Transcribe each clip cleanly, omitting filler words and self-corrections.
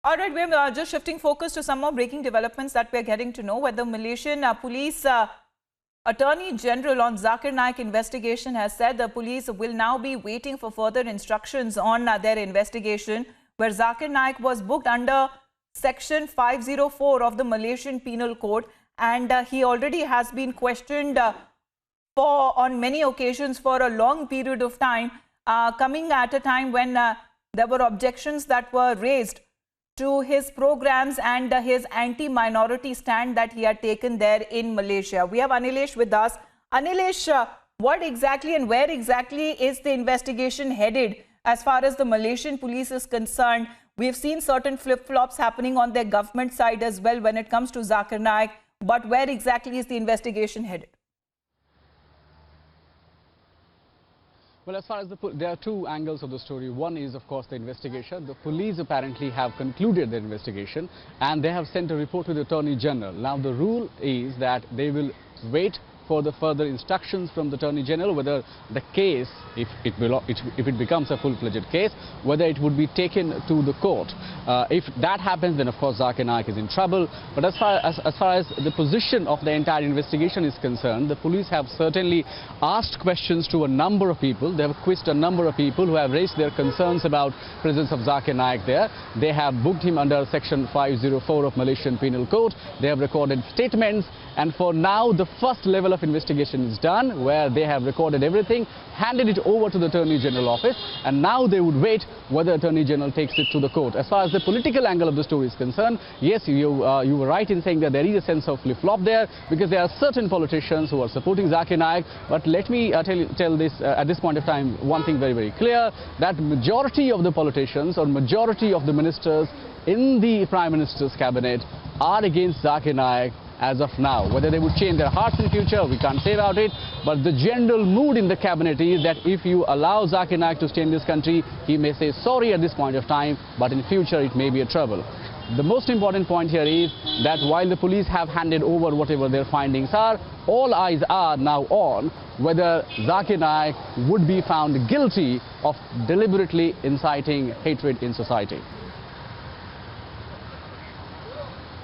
All right, we're just shifting focus to some more breaking developments that we're getting to know. Whether Malaysian police Attorney General on Zakir Naik investigation has said the police will now be waiting for further instructions on their investigation, where Zakir Naik was booked under Section 504 of the Malaysian Penal Code, and he already has been questioned on many occasions for a long period of time, coming at a time when there were objections that were raised to his programs and his anti-minority stand that he had taken there in Malaysia. We have Anilesh with us. Anilesh, what exactly and where exactly is the investigation headed as far as the Malaysian police is concerned? We've seen certain flip-flops happening on their government side as well when it comes to Zakir Naik, but where exactly is the investigation headed? Well, as far as there are two angles of the story. One is, of course, the investigation. The police apparently have concluded their investigation and they have sent a report to the Attorney General. Now, the rule is that they will wait for the further instructions from the Attorney General, whether the case, if it becomes a full-fledged case, whether it would be taken to the court. If that happens, then of course Zakir Naik is in trouble. But as far as the position of the entire investigation is concerned, the police have certainly asked questions to a number of people. They have quizzed a number of people who have raised their concerns about presence of Zakir Naik there. They have booked him under Section 504 of Malaysian Penal Code. They have recorded statements, and for now the first level of investigation is done, where they have recorded everything, handed it over to the Attorney General office, and now they would wait whether Attorney General takes it to the court. As far as the political angle of the story is concerned, yes, you were right in saying that there is a sense of flip-flop there, because there are certain politicians who are supporting Zakir Naik. But let me tell this at this point of time, one thing very, very clear, that majority of the politicians or majority of the ministers in the Prime Minister's cabinet are against Zakir Naik as of now. Whether they would change their hearts in future, we can't say about it, but the general mood in the cabinet is that if you allow Zakir Naik to stay in this country, he may say sorry at this point of time, but in future it may be a trouble. The most important point here is that while the police have handed over whatever their findings are, all eyes are now on whether Zakir Naik would be found guilty of deliberately inciting hatred in society.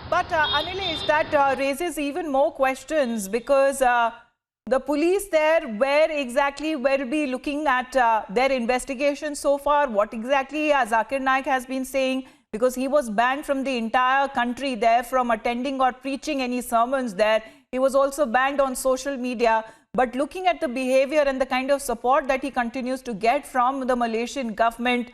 But Anilesh, that raises even more questions, because the police there, where exactly will be looking at their investigation so far? What exactly Zakir Naik has been saying? Because he was banned from the entire country there from attending or preaching any sermons there. He was also banned on social media. But looking at the behavior and the kind of support that he continues to get from the Malaysian government,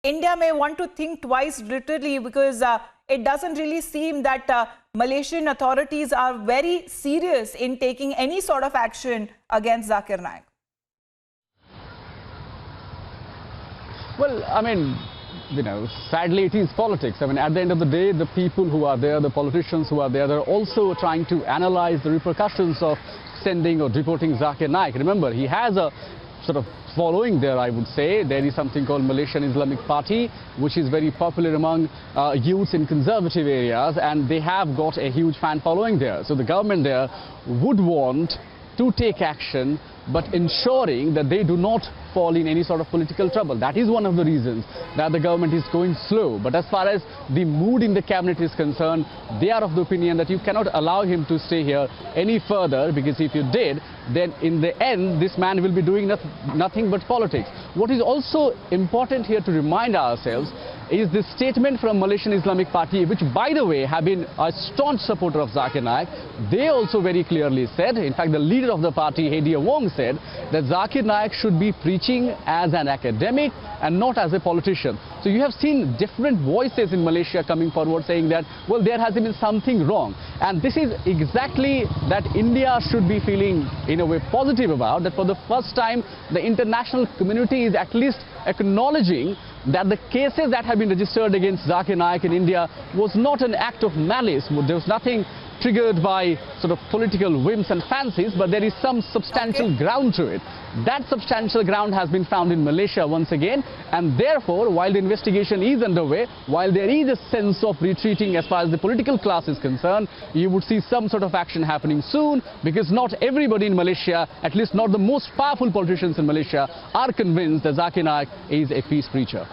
India may want to think twice literally, because it doesn't really seem that Malaysian authorities are very serious in taking any sort of action against Zakir Naik. Well, I mean, you know, sadly it is politics. I mean, at the end of the day, the people who are there, the politicians who are there, they're also trying to analyze the repercussions of sending or deporting Zakir Naik. Remember, he has a sort of following there, I would say. There is something called Malaysian Islamic Party, which is very popular among youths in conservative areas, and they have got a huge fan following there. So the government there would want to take action, but ensuring that they do not fall in any sort of political trouble. That is one of the reasons that the government is going slow. But as far as the mood in the cabinet is concerned, they are of the opinion that you cannot allow him to stay here any further, because if you did, then in the end, this man will be doing nothing but politics. What is also important here to remind ourselves is the statement from Malaysian Islamic Party, which, by the way, have been a staunch supporter of Zakir Naik. They also very clearly said, in fact, the leader of the party, Hedia Wong, said that Zakir Naik should be preaching as an academic and not as a politician. So you have seen different voices in Malaysia coming forward saying that, well, there has been something wrong. And this is exactly that India should be feeling, in a way, positive about, that for the first time, the international community is at least acknowledging that the cases that have been registered against Zakir Naik in India was not an act of malice. There was nothing triggered by sort of political whims and fancies, but there is some substantial ground to it. That substantial ground has been found in Malaysia once again, and therefore, while the investigation is underway, while there is a sense of retreating as far as the political class is concerned, you would see some sort of action happening soon, because not everybody in Malaysia, at least not the most powerful politicians in Malaysia, are convinced that Zakir Naik is a peace preacher.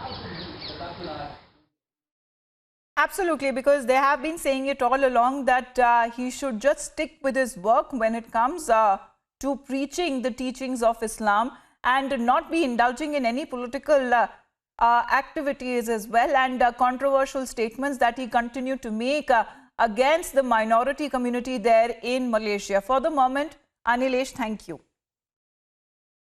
Absolutely, because they have been saying it all along that he should just stick with his work when it comes to preaching the teachings of Islam and not be indulging in any political activities as well, and controversial statements that he continued to make against the minority community there in Malaysia. For the moment, Anilesh, thank you.